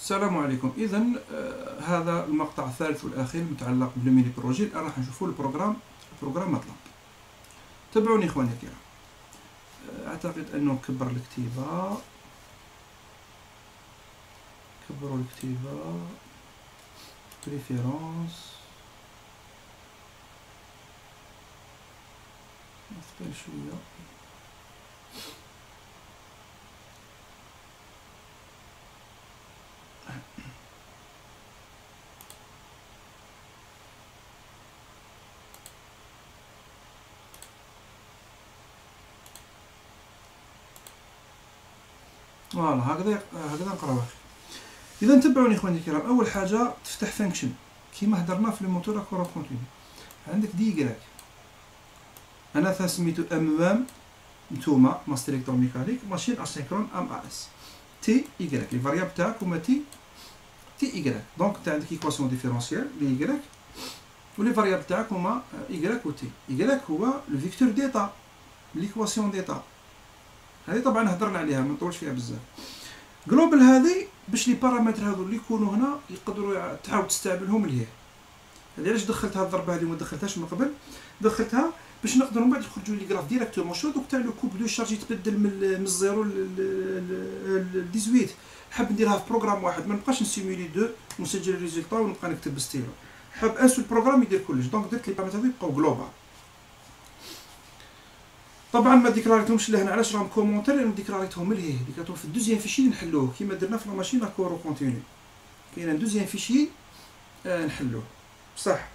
السلام عليكم. اذا هذا المقطع الثالث والاخير المتعلق بالميني بروجي. الان راح نشوفوا البروغرام مطلب. تابعوني اخواني الكرام. اعتقد انه كبر الكتيبه، كبروا الكتيبه، بريفيرونس، نثقل شويه. فوالا هكذا نقراو. اذا تبعوني اخواني الكرام. اول حاجه تفتح فانكشن كيما هدرنا في الموتور كورا كونتينيو. عندك ديغراك، انا سميتو ام نتوما ماستر الكتروميكانيك ماشين اسينكرون ام اس تي ايغراك. لي فاريابل تاعك هما تي ايغراك. دونك انت عندك ايكواسيون ديفيرونسيال لي ايغراك، ولي فاريابل تاعك هما ايغراك و تي. ايغراك هو لو فيكتور ديتا، ليكواسيون ديتا. هذه طبعا هضرنا عليها ما نطولش فيها بزاف. جلوبال هذه باش لي بارامتر هذو اللي يكونوا هنا يقدروا تعاود تستعملهم لهيه. هذه علاش دخلت هذه الضربه هذه وما دخلتهاش من قبل. دخلتها باش نقدروا من بعد يخرجوا لي غراف ديريكتومون. شو دوك تاع لو كوب دو شارج يتبدل من الزيرو ل 18. حاب نديرها في بروغرام واحد، ما نبقاش نسيمولي دو ونسجل الريزلتا ونبقى نكتب بالستيلو. حاب ان سول بروغرام يدير كلش. دونك درت لي بارامتر هذو يبقاو جلوبال. طبعا ما ديكلاريتهمش لهنا. علاش راهم كومونتير؟ لان ديكلاريتهم لهيه، ديكلاريتهم في الدوزيام فيشي اللي نحلوه كيما درنا في لا ماشين كورو كونتينيو. كاين ان دوزيام فيشي نحلوه بصح.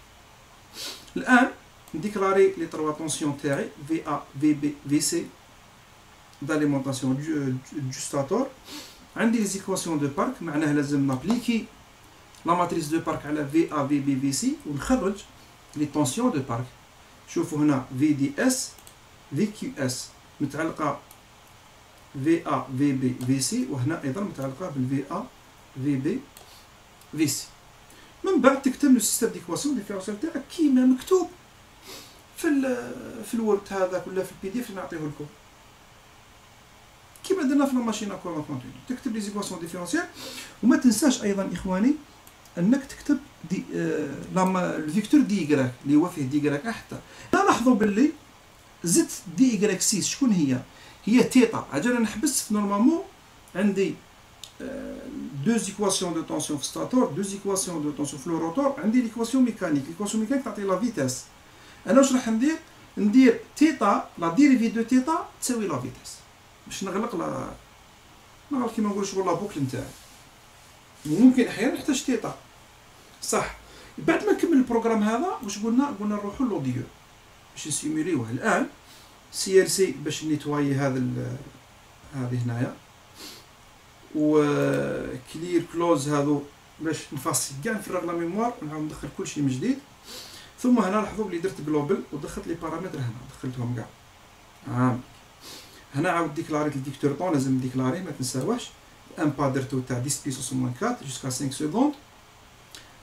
الان نديكلاري لي تروا طونسيون تاعي في ا في بي في سي داليمونطاسيون جوستاتور. عندي لي زيكواسيون دو بارك، معناها لازم نابليكي لا ماتريس دو بارك على في ا في بي في سي ونخرج لي طونسيون دو بارك. شوفوا هنا في دي اس في كيو اس متعلقه في ا في بي في سي، وهنا ايضا متعلقه بالفي ا في بي في سي. من بعد تكتب لو سيستم ديكواسيون ديفيرونسيال تاعك كيما مكتوب في الورد هذاك ولا في البي دي اف اللي نعطيه لكم، كيما درنا في الماشين كورون كونتينيو. تكتب لي زيكواسيون ديفيرونسيال. وما تنساش ايضا اخواني انك تكتب دي الفيكتور دي يغراك اللي هو فيه دي يغراك حتى. لاحظوا باللي زدت دي يغراك 6 شكون هي تيتا. اجل نحبس نورمالمون عندي دو زيكواسيون دو طونسيون في ستاتور، دو زيكواسيون دو طونسيون في لو روتور. عندي ليكواسيون ميكانيك، ليكواسيون ميكانيك تعطي لا فيتاس. انا واش راح ندير تيتا لا ديريفي دو تيتا تساوي لا فيتاس باش نغلق كيما نقول شغل لا بوكل نتاعي. وممكن احيانا نحتاج تيتا صح. بعد ما نكمل البروغرام هذا واش قلنا نروحوا لوديو باش نسيموليوه. الان سي ال سي باش نيتوايي هذه هنايا، و كلير كلوز هذو باش نفاصل كاع نفرغ لا ميموار ونعاود ندخل كلشي من جديد. ثم هنا لاحظوا بلي درت جلوبال ودخلت لي بارامتر هنا دخلتهم كاع. هنا عاود ديكلاريت الديكتور طون، لازم نديكلاري ما تنساوهش. ان با درتو تاع 10 بيسوس موان 4 جوسكا 5 سكوند.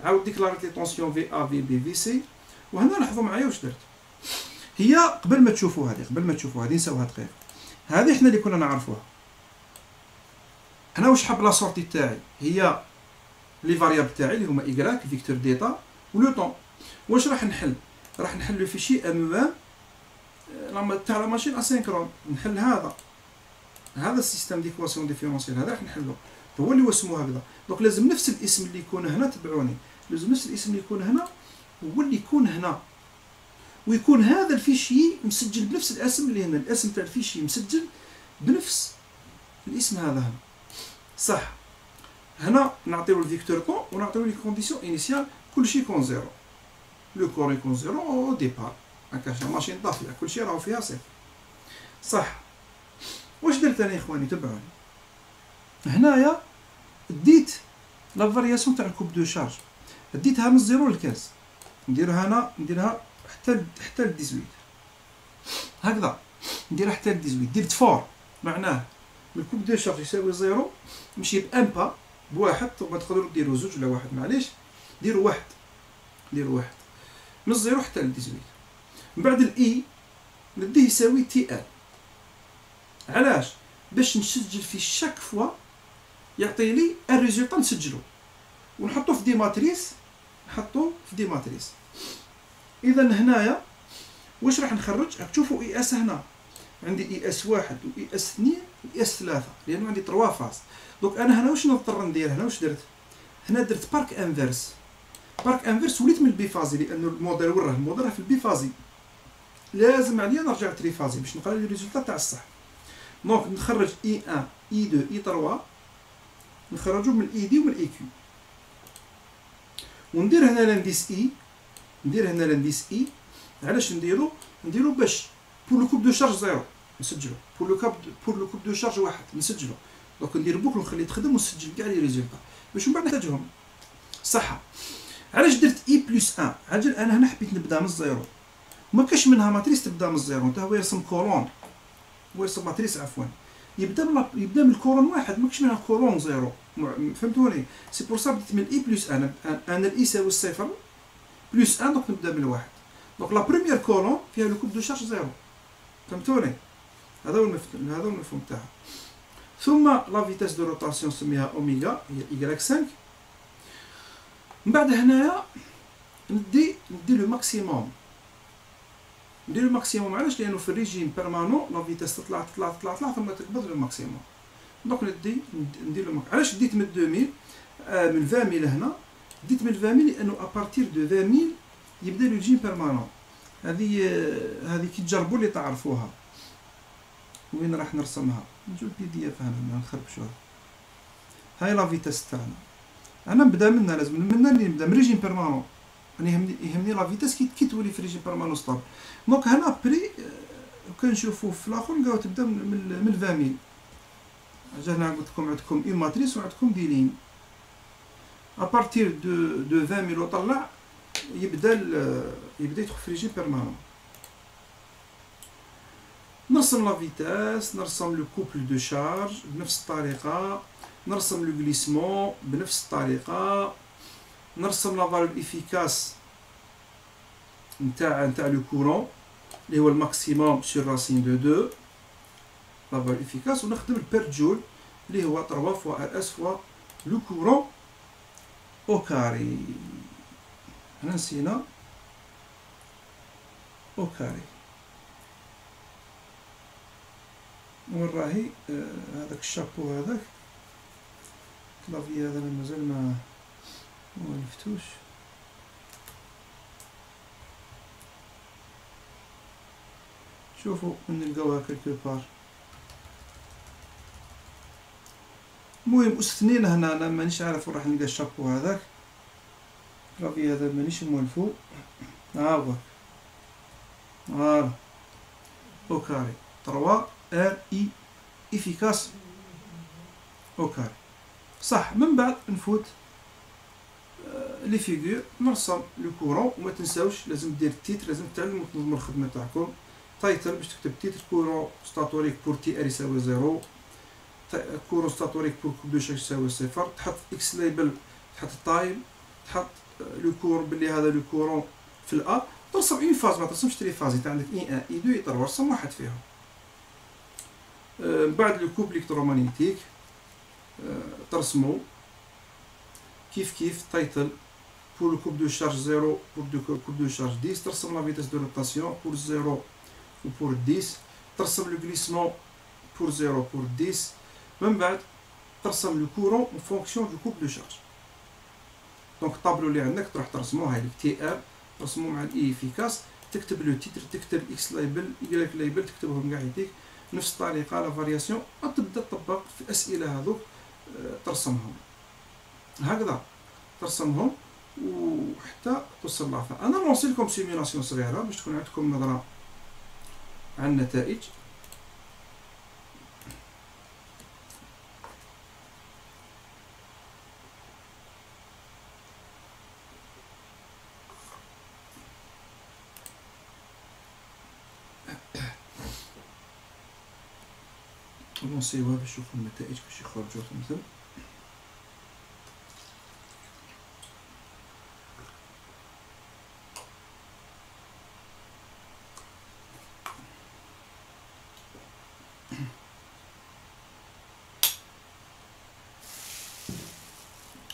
عاود ديكلاريت لي طونسيون في ا في بي في سي. وهنا لاحظوا معايا واش درت. هي قبل ما تشوفوا هذه نساوها دقيقه. هذه احنا اللي كنا نعرفوها. انا واش حاب لا سورتي تاعي هي لي فاريابل تاعي اللي هما ايغراك فيكتور ديتا ولو طون. واش راح نحل لو فيشي ام تاع لا ماشين اسينكرون. نحل هذا السيستم ديكواسيون ديفيرونسيال هذا راح نحلو، هو اللي اسمه هكذا. دونك لازم نفس الاسم اللي يكون هنا، تبعوني، لازم نفس الاسم اللي يكون هنا هو اللي يكون هنا، ويكون هذا الفيشي مسجل بنفس الاسم اللي هنا. الاسم تاع الفيشي مسجل بنفس الاسم هذا هنا صح. هنا نعطيو الفيكتور طون ونعطيو لي كونديسيون انيسيال، كلشي يكون زيرو، لو كور يكون زيرو او ديبار. هكاش ماشين طافيه كلشي راهو فيها صفر صح. واش درت انا يا اخواني؟ تبعوني. هنايا ديت لا فارياسيون تاع الكوب دو شارج، ديتها من 0 ل 15. نديرها حتى ل 18 هكذا. نديرها حتى ل 18. درت فور معناه الكوب دو شارج يساوي 0 ماشي بان با بواحد. ثم تقدروا ديروا زوج ولا واحد معليش، ديروا واحد من 0 حتى ل 18. من بعد الاي نديه يساوي تي ال. علاش؟ باش نسجل في شاك فوا يعطي لي الريزولتا نسجلو ونحطو في دي ماتريس، اذا هنايا واش راح نخرج؟ راك تشوفوا اي اس هنا عندي اي اس 1 و اي اس 2 و اي اس 3 لانه عندي 3 فاز. دونك انا هنا واش نضطر ندير؟ هنا واش درت؟ هنا درت بارك انفيرس. وليت من البيفازي لانه الموديل وراه في البيفازي، لازم عليا نرجع تريفازي باش نلقى لي الريزولتا تاع الصح. دونك نخرج اي 1 اي 2 اي 3 نخرجو من الاي دي ومن الاي كيو، وندير هنا لانديس اي. علاش نديرو باش بور لو كوب دو شارج زيرو نسجلو، بور لو كوب دو شارج واحد نسجلو. دونك ندير بوكل ونخليه تخدم ونسجل كاع لي ريزولتا باش من بعد نحتاجهم صح. علاش درت اي بلس 1؟ عجل انا هنا حبيت نبدا من الزيرو، ما كاش منها ماتريس تبدا من الزيرو، حتى هو يرسم كولون، هو يرسم ماتريس عفوا، يبدا من الكولون واحد، ما كاش منها كولون زيرو. فهمتوني؟ سي بور سا بديت من اي بلس 1. انا الاي يساوي الصفر بلس 1، دونك نبدا من الواحد. دونك لا بروميير كولون فيها لو كوب دو شارج زيرو. فهمتوني؟ هذا هو المفهوم تاعها. ثم لا فيتاس دو روتاسيون نسميها اوميغا، هي ايكغيك 5. من بعد هنايا ندي لو ماكسيموم. علاش؟ لانه في الريجيم بيرمانون لا فيتاس تطلع ثم تقبض لو ماكسيموم. دونك ندير له علاش ديت من 2000 من 20000 هنا، ديت من 20000 لانه ابارتير دو 20000 يبدا لو ريجيم بيرمانون. هذه كي تجربوا اللي تعرفوها. وين راح نرسمها؟ نجيو البي دي اف هنا نخربشوها. هاي لا فيتاس تاعنا، انا نبدا منها، لازم منها اللي نبدا من ريجيم بيرمانون. انا يهمني لا فيتاس كي تولي في ريجيم بيرمانون ستابل. دونك هنا بري كنشوفوا في الاخر نلقاو تبدا من 20000. هنا قلت لكم عندكم اون ماتريس وعندكم دي لين ابارتير دو 20000 وطلع يبدا يدخل في ريجيم بيرمانون. نرسم لا فيتاس، نرسم لو كوبل دو شارج بنفس الطريقه، نرسم لو غليسمون بنفس الطريقه، نرسم لا فالور افيكاس نتاع لو كورون اللي هو الماكسيموم سور راسين دو 2 لا فالور افيكاس، ونخدم البير جول اللي هو 3 فوا ار اس فوا لو كورون او كاري. هنا نسينا او كاري. وين راهي هذاك الشابو هذاك كلافي هذا مازال ما لفتوش. شوفوا من نلقاوها كلكو بار. المهم استثنين هنا انا مانيش عارف وين راح نلقى الشابو هذاك كلافي هذا مانيش مولفو. هو فوالا او كاري 3 ار اي افيكاس او كاري صح. من بعد نفوت لي فيغور نرسم لو كورون، وما تنساوش لازم دير التيتر، لازم تعلموا تنظموا الخدمه تاعكم. تايتل باش تكتب تيتر كورون ستاتوريك بور تي ار يساوي 0، كورون ستاتوريك بور كوب دو شارج يساوي 0، تحط اكس ليبل، تحط التايم، تحط لو كورون بلي هذا لو كورون في الأ، ترسم اون فاز ما ترسمش تري فاز. انت عندك اي 1 اي 2 اي 3 رسم واحد فيهم. بعد لو كوب الكترومغنيتيك ترسمو كيف تايتل pour le coupe de charge 0 pour le coupe de charge 10 ترسم la vitesse de rotation pour 0 ou pour 10 ترسم le glissement pour 0 pour 10 من بعد ترسم le courant en fonction du coupe de charge. دونك الطابلو اللي عندك تروح ترسموه هاي تي ار ترسموه مع الاي افيكاس، تكتب لو تيتر، تكتب اكس ليبل ايكغيك ليبل، تكتبهم كاع يديك نفس الطريقه لا فارياسيون، وتبدا تطبق في الاسئله هذوك ترسمهم هكذا ترسمهم وحتى توصل لافا. انا لونسي لكم سيميلاسيون صغيره باش تكون عندكم نظره على النتائج. لونسيوها باش نشوفوا النتائج باش يخرجوا مثلا.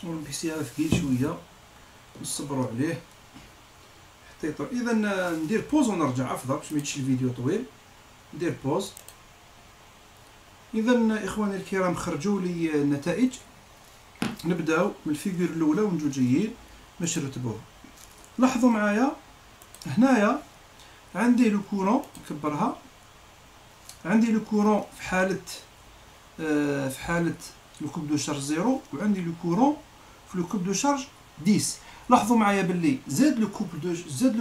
والبيسي هذا ثقيل شويه، نصبروا عليه حتى يطول. اذا ندير بوز ونرجع افضل باش ما يجيش الفيديو طويل. ندير بوز. اذا اخواني الكرام خرجوا لي النتائج. نبداو من الفيغور الاولى ونجو جايين باش نرتبوه. لاحظوا معايا هنايا عندي لو كورون، نكبرها، عندي لو كورون في حالة لو كوب دو شارج زيرو، وعندي لو كورون في لو كوب دو شارج 10. لاحظوا معايا باللي زاد لو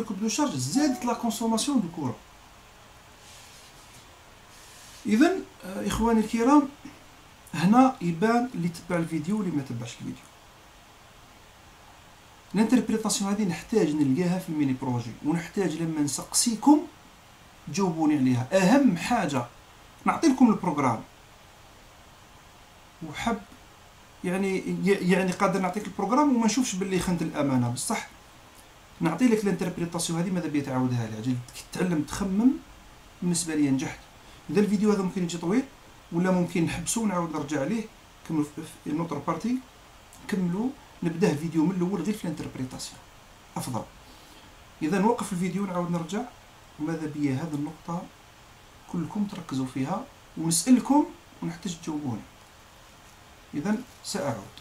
كوب دو شارج زادت لا كونسوماسيون دو كورون. اذا اخواني الكرام هنا يبان اللي تبع الفيديو واللي ما تبعش الفيديو. الانتربريطاسيون هذه نحتاج نلقاها في الميني بروجي، ونحتاج لما نسقسيكم تجاوبوني عليها. اهم حاجه نعطي لكم البروغرام، وحب يعني قادر نعطيك البروغرام وما نشوفش باللي خنت الامانه، بصح نعطي لك الانتربريطاسيون هذه ماذا بيا تعاودها لي عجل تتعلم تخمم. بالنسبه لي نجحت. اذا الفيديو هذا ممكن يجي طويل ولا ممكن نحبسو ونعاود نرجع عليه نكملو في نوتر بارتي، نكملو نبداه الفيديو من الاول غير في الانتربريطاسيون افضل. اذا نوقف الفيديو ونعاود نرجع، وماذا بيا هذه النقطه كلكم تركزوا فيها ونسالكم ونحتاج تجاوبوني. اذا ساعود.